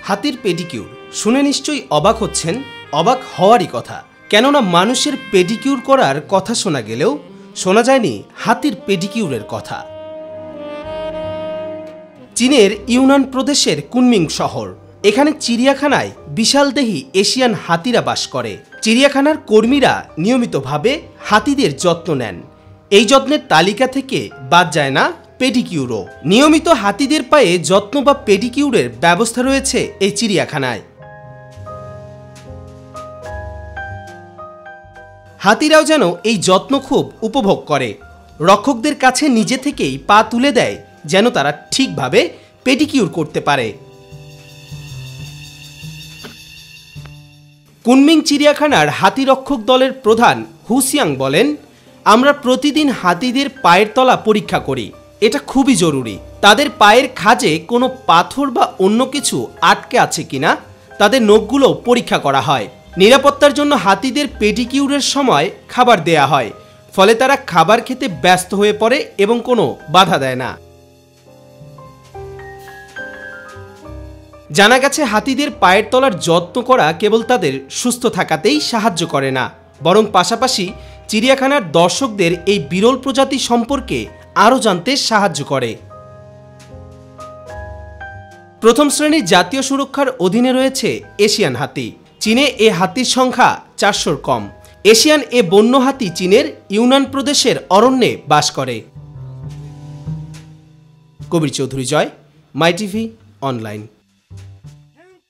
হাতির পেডিকিউর শুনে নিশ্চয়ই অবাক হচ্ছেন। অবাক হওয়ারই কথা, কেননা মানুষের পেডিকিউর করার কথা শোনা গেলেও শোনা যায়নি হাতির পেডিকিউরের কথা। চীনের ইউনান প্রদেশের কুনমিং শহর, এখানে চিড়িয়াখানায় বিশালদেহী এশিয়ান হাতিরা বাস করে। চিড়িয়াখানার কর্মীরা নিয়মিতভাবে হাতিদের যত্ন নেন। এই যত্নের তালিকা থেকে বাদ যায় না পেডিকিউরও। নিয়মিত হাতিদের পায়ে যত্ন বা পেডিকিউরের ব্যবস্থা রয়েছে এই চিড়িয়াখানায়। হাতিরাও যেন এই যত্ন খুব উপভোগ করে। রক্ষকদের কাছে নিজে থেকেই পা তুলে দেয় যেন তারা ঠিকভাবে পেডিকিউর করতে পারে। কুনমিং চিড়িয়াখানার হাতি রক্ষক দলের প্রধান হুসিয়াং বলেন, আমরা প্রতিদিন হাতিদের পায়ের তলা পরীক্ষা করি। এটা খুবই জরুরি। তাদের পায়ের খাঁজে কোনো পাথর বা অন্য কিছু আটকে আছে কিনা তাদের নখগুলো পরীক্ষা করা হয়। নিরাপত্তার জন্য হাতিদের পেডিকিউরের সময় খাবার দেয়া হয়, ফলে তারা খাবার খেতে ব্যস্ত হয়ে পড়ে এবং কোনো বাধা দেয় না। জানা গেছে হাতিদের পায়ের তলার যত্ন করা কেবল তাদের সুস্থ থাকাতেই সাহায্য করে না, বরং পাশাপাশি চিড়িয়াখানার দর্শকদের এই বিরল প্রজাতি সম্পর্কে আরও জানতে সাহায্য করে। প্রথম শ্রেণীর জাতীয় সুরক্ষার অধীনে রয়েছে এশিয়ান হাতি। চীনে এ হাতির সংখ্যা 400-র কম। এশিয়ান এ বন্য হাতি চীনের ইউনান প্রদেশের অরণ্যে বাস করে। কবির চৌধুরী জয়, মাই টিভি অনলাইন।